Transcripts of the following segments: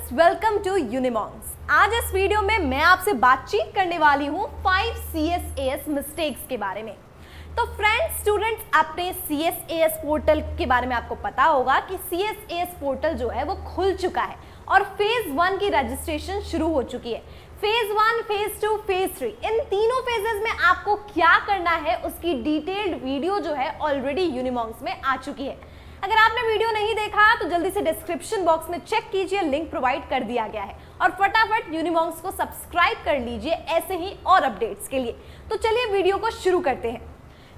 Students, welcome to यूनिमॉन्ग्स। आज इस video में मैं आपसे बातचीत करने वाली हूँ 5 CSAS मिस्टेक्स के बारे में। तो फ्रेंड्स, स्टूडेंट्स, अपने CSAS पोर्टल के बारे में आपको पता होगा कि CSAS पोर्टल जो है वो खुल चुका है और फेज 1 की रजिस्ट्रेशन शुरू हो चुकी है। फेज 1, फेज 2, फेज 3, इन तीनों फेजेस में आपको क्या करना है उसकी डिटेल्ड वीडियो जो है ऑलरेडी यूनिमॉन्ग्स में आ चुकी है। अगर आपने वीडियो नहीं देखा तो जल्दी से डिस्क्रिप्शन बॉक्स में चेक कीजिए, लिंक प्रोवाइड कर दिया गया है और फटाफट यूनिमॉन्ग्स को सब्सक्राइब कर लीजिए ऐसे ही और अपडेट्स के लिए। तो चलिए वीडियो को शुरू करते हैं।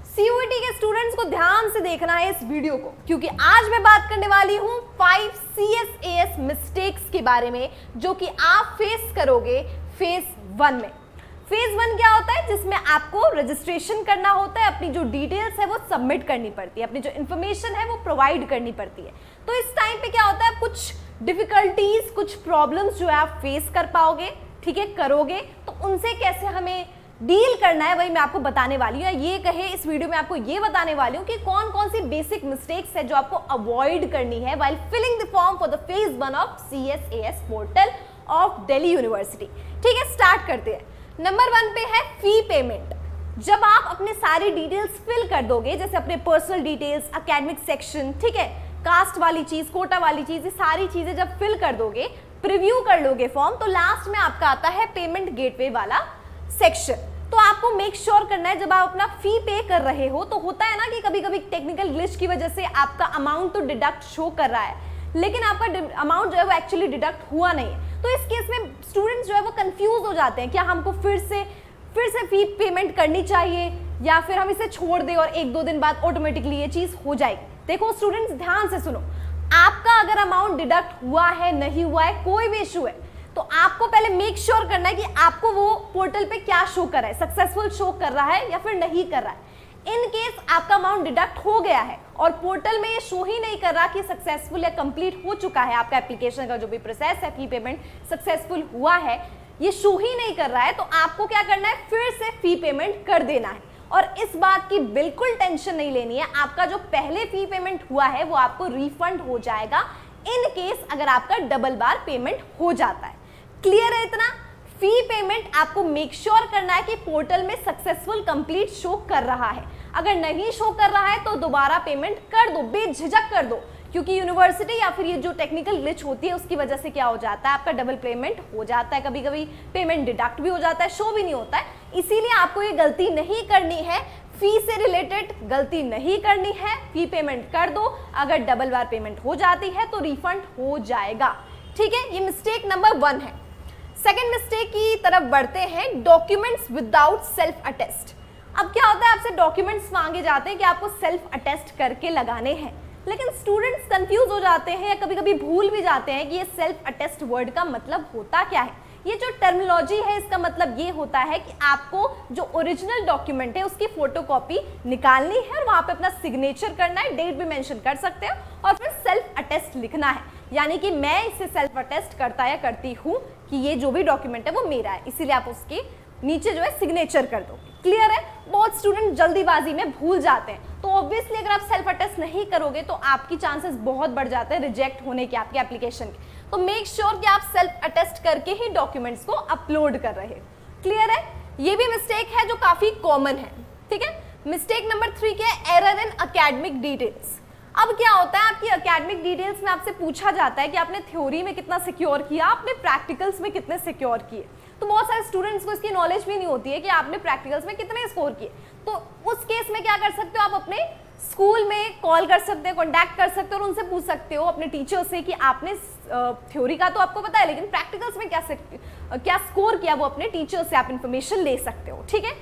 CUET के स्टूडेंट्स को ध्यान से देखना है इस वीडियो को, क्योंकि आज मैं बात करने वाली हूँ 5 CSAS मिस्टेक्स के बारे में जो कि आप फेस करोगे फेज 1 में। फेज 1 क्या होता है? जिसमें आपको रजिस्ट्रेशन करना होता है, अपनी जो डिटेल्स है वो सबमिट करनी पड़ती है, अपनी जो इन्फॉर्मेशन है वो प्रोवाइड करनी पड़ती है। तो इस टाइम पे क्या होता है, कुछ डिफिकल्टीज, कुछ प्रॉब्लम्स जो है आप फेस कर पाओगे, ठीक है, करोगे। तो उनसे कैसे हमें डील करना है वही मैं आपको बताने वाली हूँ। ये कहे इस वीडियो में आपको ये बताने वाली हूँ कि कौन कौन सी बेसिक मिस्टेक्स है जो आपको अवॉइड करनी है while filling the form for the phase 1 of CSAS portal of Delhi university. ठीक है, स्टार्ट करते हैं। नंबर 1 पे है फी पेमेंट। जब आप अपने सारी डिटेल्स फिल कर दोगे, जैसे अपने पर्सनल डिटेल्स, एकेडमिक सेक्शन, ठीक है, कास्ट वाली चीज, कोटा वाली चीज, ये सारी चीजें जब फिल कर दोगे, प्रीव्यू कर लोगे फॉर्म, तो लास्ट में आपका आता है पेमेंट गेटवे वाला सेक्शन। तो आपको मेक श्योर करना है जब आप अपना फी पे कर रहे हो, तो होता है ना कि कभी कभी टेक्निकल ग्लिच की वजह से आपका अमाउंट तो डिडक्ट शो कर रहा है लेकिन आपका अमाउंट जो है वो एक्चुअली डिडक्ट हुआ नहीं है। तो इस केस में स्टूडेंट्स जो है वो कंफ्यूज हो जाते हैं, क्या हमको फिर से फी पेमेंट करनी चाहिए या फिर हम इसे छोड़ दें और 1-2 दिन बाद ऑटोमेटिकली ये चीज हो जाएगी। देखो स्टूडेंट्स, ध्यान से सुनो, आपका अगर अमाउंट डिडक्ट हुआ है, नहीं हुआ है, कोई भी इशू है, तो आपको पहले मेक श्योर करना है कि आपको वो पोर्टल पे क्या शो कर रहा है, सक्सेसफुल शो कर रहा है या फिर नहीं कर रहा है। इन केस आपका अमाउंट डिडक्ट हो गया है और पोर्टल में ये शो ही नहीं कर रहा कि सक्सेसफुल या कंप्लीट हो चुका है, आपका एप्लीकेशन का जो भी प्रोसेस है, फी पेमेंट सक्सेसफुल हुआ है, ये शो ही नहीं कर रहा है, तो आपको क्या करना है, फिर से फी पेमेंट कर देना है। और इस बात की बिल्कुल टेंशन नहीं लेनी है, आपका जो पहले फी पेमेंट हुआ है वो आपको रिफंड हो जाएगा इन केस अगर आपका डबल बार पेमेंट हो जाता है। क्लियर है इतना? फी पेमेंट आपको मेक श्योर करना है कि पोर्टल में सक्सेसफुल कंप्लीट शो कर रहा है। अगर नहीं शो कर रहा है तो दोबारा पेमेंट कर दो, बेझिझक कर दो, क्योंकि यूनिवर्सिटी या फिर ये जो टेक्निकल ग्लिच होती है उसकी वजह से क्या हो जाता है, आपका डबल पेमेंट हो जाता है, कभी कभी पेमेंट डिडक्ट भी हो जाता है, शो भी नहीं होता है। इसीलिए आपको ये गलती नहीं करनी है, फी से रिलेटेड गलती नहीं करनी है, फी पेमेंट कर दो, अगर डबल बार पेमेंट हो जाती है तो रिफंड हो जाएगा। ठीक है, ये मिस्टेक नंबर 1 है। सेकेंड मिस्टेक की तरफ बढ़ते हैं, डॉक्यूमेंट्स विदाउट सेल्फ अटेस्ट। अब क्या होता है, आपसे डॉक्यूमेंट्स मांगे जाते हैं कि आपको सेल्फ अटेस्ट करके लगाने हैं, लेकिन स्टूडेंट्स कंफ्यूज हो जाते हैं या कभी कभी भूल भी जाते हैं कि ये सेल्फ अटेस्ट वर्ड का मतलब होता क्या है। ये जो टर्मिनोलॉजी है इसका मतलब ये होता है कि आपको जो ओरिजिनल डॉक्यूमेंट है उसकी फोटोकॉपी निकालनी है और वहां पे अपना सिग्नेचर करना है, डेट भी मेंशन कर सकते हो और फिर सेल्फ अटेस्ट लिखना है, यानी कि मैं इसे सेल्फ अटेस्ट करता या करती हूँ कि ये जो भी डॉक्यूमेंट है वो मेरा है, इसीलिए आप उसके नीचे जो है सिग्नेचर कर दो। क्लियर है? बहुत स्टूडेंट जल्दीबाजी में भूल जाते हैं, तो ऑब्वियसली अगर आप सेल्फ अटेस्ट नहीं करोगे तो आपकी चांसेस बहुत बढ़ जाते हैं रिजेक्ट होने के आपके एप्लीकेशन के। तो मेक श्योर कि आप सेल्फ अटेस्ट करके ही डॉक्यूमेंट्स को अपलोड कर रहे हैं। क्लियर है? ये भी मिस्टेक है जो काफी कॉमन है। ठीक है, मिस्टेक नंबर 3 क्या है, एरर इन एकेडमिक डिटेल्स। अब क्या होता है, आपकी एकेडमिक डिटेल्स में आपसे पूछा जाता है कि आपने थ्योरी में कितना सिक्योर किया, आपने प्रैक्टिकल्स में कितने सिक्योर किए। तो बहुत सारे स्टूडेंट्स को इसकी नॉलेज भी नहीं होती है कि आपने प्रैक्टिकल्स में कितने स्कोर किए। तो उस केस में क्या कर सकते हो, आप अपने स्कूल में कॉल कर सकते हो, कॉन्टैक्ट कर सकते हो और उनसे पूछ सकते हो अपने टीचर से कि आपने थ्योरी का तो आपको पता है लेकिन प्रैक्टिकल्स में क्या स्कोर किया, वो अपने टीचर से आप इन्फॉर्मेशन ले सकते हो। ठीक है,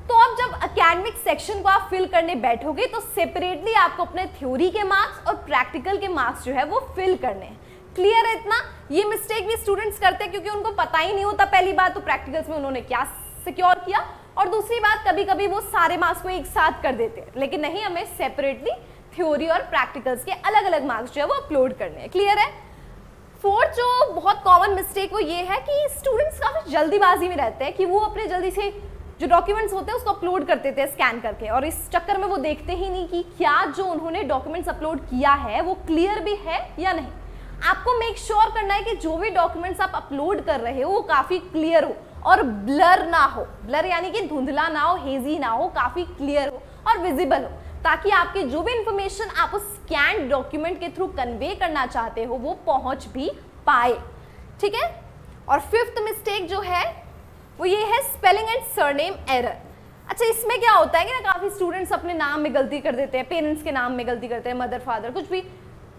तो अब जब एकेडमिक सेक्शन को आप फिल करने बैठोगे तो सेपरेटली आपको अपने थ्योरी के मार्क्स और प्रैक्टिकल के मार्क्स जो है वो फिल करने हैं। क्लियर है इतना? ये मिस्टेक भी स्टूडेंट्स करते हैं क्योंकि उनको पता ही नहीं होता, पहली बात तो प्रैक्टिकल्स में उन्होंने क्या सिक्योर किया, और दूसरी बात कभी कभी वो सारे मार्क्स को एक साथ कर देते हैं, लेकिन नहीं, हमें सेपरेटली थ्योरी और प्रैक्टिकल्स के अलग अलग मार्क्स जो है वो अपलोड करने हैं। क्लियर है? फोर्थ जो बहुत कॉमन मिस्टेक वो ये है कि स्टूडेंट्स काफी जल्दीबाजी में रहते हैं कि वो अपने जल्दी से जो डॉक्यूमेंट्स होते हैं उसको अपलोड कर देते हैं स्कैन करके, और इस चक्कर में वो देखते ही नहीं कि क्या जो उन्होंने डॉक्यूमेंट्स अपलोड किया है वो क्लियर भी है या नहीं। आपको मेक श्योर करना है कि जो भी डॉक्यूमेंट्स आप अपलोड कर रहे हो वो काफी क्लियर हो और ब्लर ना हो। ब्लर यानी कि धुंधला ना हो, हेजी ना हो, काफी क्लियर हो और विजिबल हो, ताकि आपकी जो भी इंफॉर्मेशन आप उस स्कैन डॉक्यूमेंट के थ्रू कन्वे करना चाहते हो वो पहुंच भी पाए। ठीक है। और फिफ्थ मिस्टेक जो है वो ये है स्पेलिंग एंड सरनेम एरर। अच्छा, इसमें क्या होता है कि ना काफी स्टूडेंट्स अपने नाम में गलती कर देते हैं, पेरेंट्स के नाम में गलती करते हैं, मदर फादर कुछ भी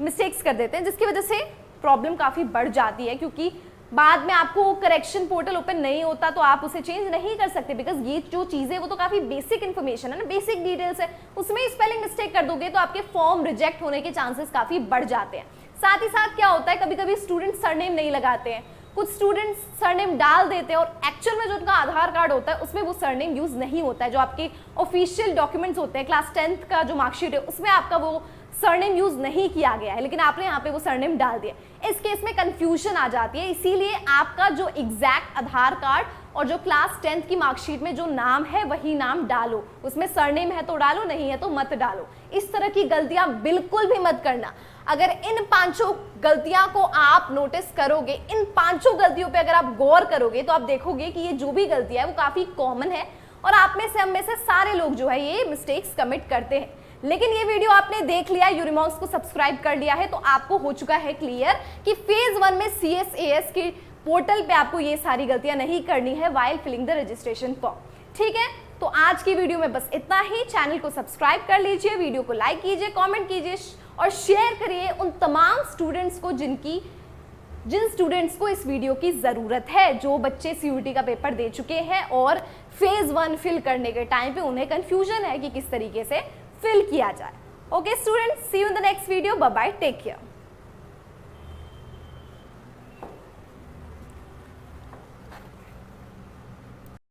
मिस्टेक्स कर देते हैं, जिसकी वजह से प्रॉब्लम काफी बढ़ जाती है, क्योंकि बाद में आपको करेक्शन पोर्टल ओपन नहीं होता तो आप उसे चेंज नहीं कर सकते, बिकॉज ये जो चीज़ है वो तो काफ़ी बेसिक इन्फॉर्मेशन है ना, बेसिक डिटेल्स है, उसमें स्पेलिंग मिस्टेक कर दोगे तो आपके फॉर्म रिजेक्ट होने के चांसेस काफ़ी बढ़ जाते हैं। साथ ही साथ क्या होता है, कभी कभी स्टूडेंट सरनेम नहीं लगाते हैं, कुछ स्टूडेंट्स सरनेम डाल देते हैं और एक्चुअल में जो उनका आधार कार्ड होता है उसमें वो सरनेम यूज नहीं होता है। जो आपके ऑफिशियल डॉक्यूमेंट्स होते हैं, क्लास 10th का जो मार्कशीट है उसमें आपका वो सरनेम यूज नहीं किया गया है, लेकिन आपने यहाँ पे वो सरनेम डाल दिया। इस केस में कंफ्यूजन आ जाती है, इसीलिए आपका जो एग्जैक्ट आधार कार्ड और जो क्लास 10th की मार्कशीट में जो नाम है वही नाम डालो, उसमें सरनेम है तो डालो, नहीं है तो मत डालो। इस तरह की गलतियां बिल्कुल भी मत करना। अगर इन 5 गलतियां को आप नोटिस करोगे, इन 5 गलतियों पे अगर आप गौर करोगे तो आप देखोगे कि ये जो भी गलतियां है वो काफी कॉमन है और आप में से, हम में से सारे लोग जो है ये मिस्टेक्स कमिट करते हैं। लेकिन ये वीडियो आपने देख लिया, यूनिमॉन्क्स को सब्सक्राइब कर लिया है, तो आपको हो चुका है क्लियर कि फेज 1 में CSAS के पोर्टल पे आपको ये सारी गलतियां नहीं करनी है while filling the registration form. ठीक है, तो आज की वीडियो में बस इतना ही। चैनल को सब्सक्राइब कर लीजिए, वीडियो को लाइक कीजिए, कमेंट कीजिए और शेयर करिए उन तमाम स्टूडेंट्स को जिन स्टूडेंट्स को इस वीडियो की जरूरत है, जो बच्चे CUET का पेपर दे चुके हैं और फेज 1 फिल करने के टाइम पे उन्हें कंफ्यूजन है कि किस तरीके से फिल किया जाए। Okay students, see you in the next video, bye bye, take care.